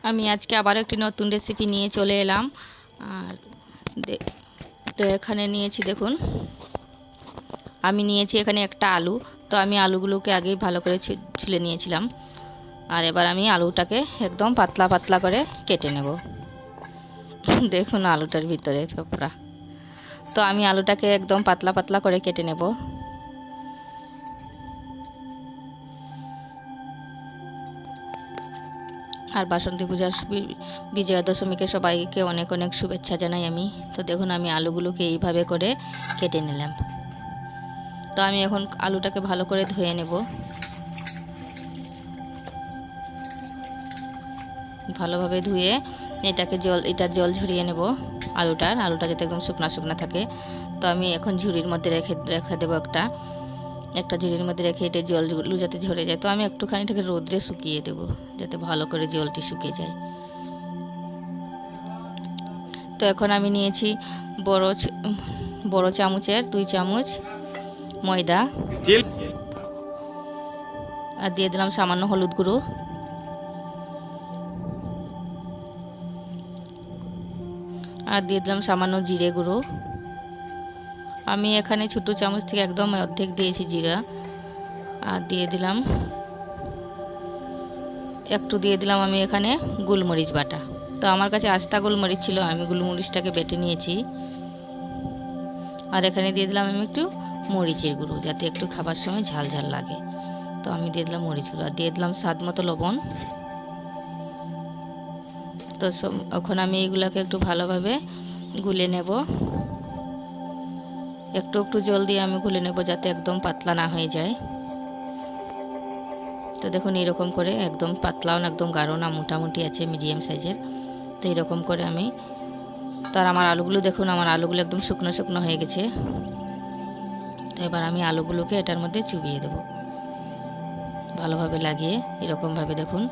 আমি আজকে আবার একটি নতুন রেসিপি নিয়ে চলে এলাম। আর তো এখানে নিয়েছি, দেখুন আমি নিয়েছি এখানে একটা আলু। তো আমি আলুগুলোকে আগেই ভালো করে ছুলে নিয়েছিলাম। আর এবার আমি আলুটাকে একদম পাতলা পাতলা করে কেটে নেব। দেখুন আলুটার ভিতরে ফোপড়া। তো আমি আলুটাকে একদম পাতলা পাতলা করে কেটে নেব। আর বাসন্তী পূজার বিজয়া দশমীকে সবাইকে অনেক অনেক শুভেচ্ছা জানাই আমি। তো দেখুন আমি আলুগুলোকে এইভাবে করে কেটে নিলাম। তো আমি এখন আলুটাকে ভালো করে ধুয়ে নেব। ভালোভাবে ধুয়ে এটার জল ঝরিয়ে নেব। আলুটা যাতে একদম শুকনা শুকনা থাকে। তো আমি এখন ঝুড়ির মধ্যে রেখে দেবো। একটা ঝুড়ির মধ্যে রেখে এটা জলগুলো যাতে ঝরে যায়। তো আমি একটুখানি এটাকে রোদ্রে শুকিয়ে দেব, যাতে ভালো করে জলটি শুকিয়ে যায়। তো এখন আমি নিয়েছি বড় চামচের 2 চামচ ময়দা, আর দিয়ে দিলাম সামান্য হলুদ গুঁড়ো, আর দিয়ে দিলাম সামান্য জিরে গুঁড়ো। আমি এখানে ছোটো চামচ থেকে একদম অর্ধেক দিয়েছি জিরা। আর দিয়ে দিলাম আমি এখানে গোলমরিচ বাটা। তো আমার কাছে আস্তা গোলমরিচ ছিল, আমি গোলমরিচটাকে বেটে নিয়েছি। আর এখানে দিয়ে দিলাম আমি একটু মরিচের গুঁড়ো, যাতে একটু খাবার সময় ঝাল ঝাল লাগে। তো আমি দিয়ে দিলাম মরিচ গুঁড়ো, আর দিয়ে দিলাম স্বাদ মতো লবণ। তো এখন আমি এইগুলোকে একটু ভালোভাবে গুলে নেব। একটু একটু জল দিয়ে আমি গুলে নেব, যাতে একদম পাতলা না হয়ে যায়। তো দেখুন এরকম করে, একদম পাতলাও না একদম গাঢ় না, মোটামুটি আছে মিডিয়াম সাইজের। তো এরকম করে আমি আমার আলুগুলো, দেখুন আমার আলুগুলো একদম শুকনো শুকনো হয়ে গেছে। তো এবার আমি আলুগুলোকে এটার মধ্যে চুবিয়ে দেব, ভালোভাবে লাগিয়ে এরকমভাবে দেখুন।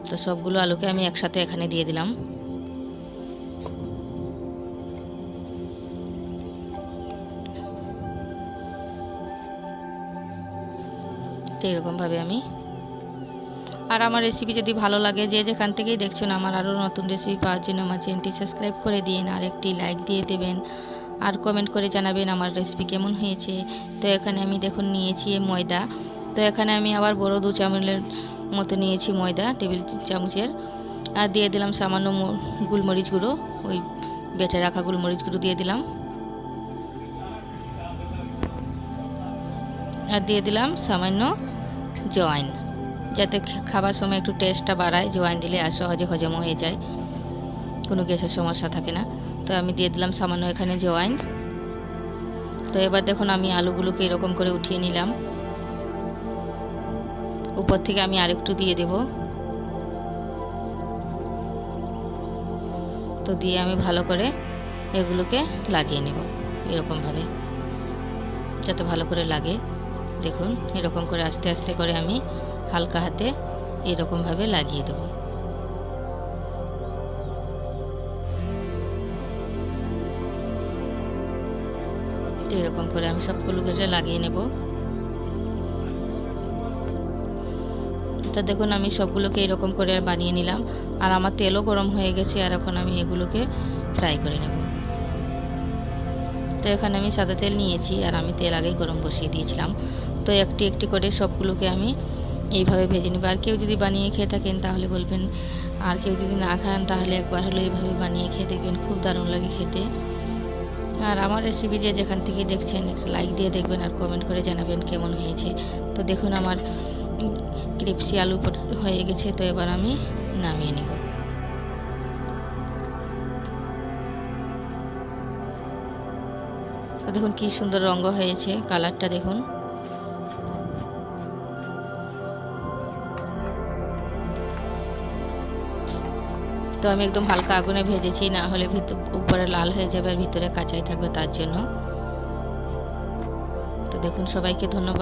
তো সবগুলো আলুকে আমি একসাথে এখানে দিয়ে দিলাম। তো এরকমভাবে আমি, আর আমার রেসিপি যদি ভালো লাগে, যে যেখান থেকেই দেখছেন, আমার আরও নতুন রেসিপি পাওয়ার জন্য আমার চ্যানেলটি সাবস্ক্রাইব করে দিন, আর একটি লাইক দিয়ে দেবেন, আর কমেন্ট করে জানাবেন আমার রেসিপি কেমন হয়েছে। তো এখানে আমি দেখুন নিয়েছি ময়দা। তো এখানে আমি আবার বড় 2 চামচের মতো নিয়েছি ময়দা, টেবিল চামচের। আর দিয়ে দিলাম সামান্য গোলমরিচ গুঁড়ো, ওই বেটে রাখা গোলমরিচ গুঁড়ো দিয়ে দিলাম। আর দিয়ে দিলাম সামান্য জোয়াইন, যাতে খাবার সময় একটু টেস্টটা বাড়ায়। জোয়াইন দিলে আর সহজে হজম হয়ে যায়, কোনো গ্যাসের সমস্যা থাকে না। তো আমি দিয়ে দিলাম সামান্য এখানে জোয়াইন। তো এবার দেখুন আমি আলুগুলোকে এরকম করে উঠিয়ে নিলাম। উপর থেকে আমি আরেকটু দিয়ে দেব। তো দিয়ে আমি ভালো করে এগুলোকে লাগিয়ে নেব এরকমভাবে, যাতে ভালো করে লাগে। দেখুন এরকম করে আস্তে আস্তে করে আমি হালকা হাতে এরকমভাবে লাগিয়ে দেব। তো এরকম করে আমি সবগুলোকে লাগিয়ে নেব। তো দেখুন আমি সবগুলোকে এরকম করে বানিয়ে নিলাম। আর আমার তেলও গরম হয়ে গেছে, আর এখন আমি এগুলোকে ফ্রাই করে নেব। তো এখানে আমি সাদা তেল নিয়েছি, আর আমি তেল আগেই গরম বসিয়ে দিয়েছিলাম। তো একটি একটি করে সবগুলোকে আমি এইভাবে ভেজে নেব। আর কেউ যদি বানিয়ে খেয়ে থাকেন তাহলে বলবেন, আর কেউ যদি না খান তাহলে একবার হলো এইভাবে বানিয়ে খেয়ে দেখবেন, খুব দারুণ লাগে খেতে। আর আমার রেসিপি যে যেখান থেকে দেখছেন, একটা লাইক দিয়ে দেখবেন, আর কমেন্ট করে জানাবেন কেমন হয়েছে। তো দেখুন আমার ক্রিপসি আলু হয়ে গেছে। তো এবার আমি নামিয়ে নেব। তো দেখুন কি সুন্দর রঙ হয়েছে, কালারটা দেখুন। তো আমি একদম হালকা আগুনে ভেজেছি, না হলে উপরে লাল হয়ে যাবে আর ভিতরে কাঁচাই থাকবে, তার জন্য। তো দেখুন সবাইকে ধন্যবাদ।